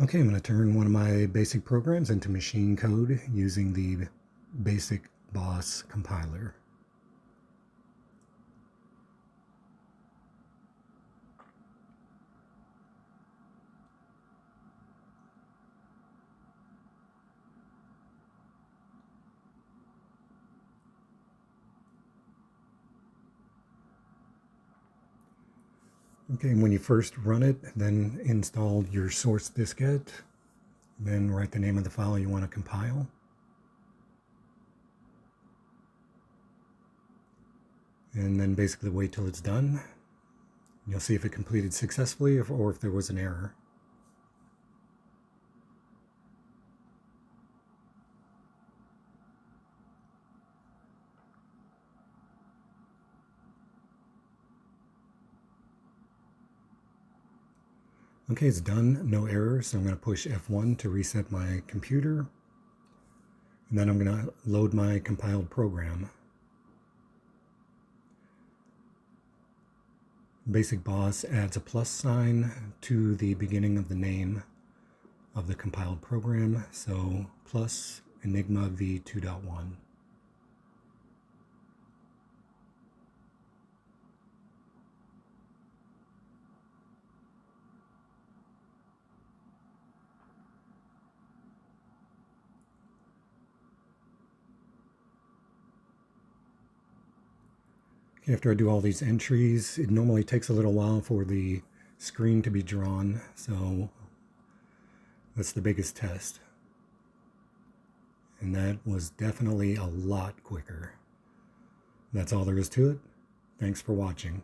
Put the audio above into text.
Okay, I'm going to turn one of my basic programs into machine code using the basic boss compiler. Okay, and when you first run it, then install your source diskette, then write the name of the file you want to compile. And then basically wait till it's done. You'll see if it completed successfully or if there was an error. Okay, it's done, no errors. So I'm going to push F1 to reset my computer. And then I'm going to load my compiled program. Basic boss adds a plus sign to the beginning of the name of the compiled program, so plus Enigma v2.1. After I do all these entries, it normally takes a little while for the screen to be drawn, so that's the biggest test. And that was definitely a lot quicker. That's all there is to it. Thanks for watching.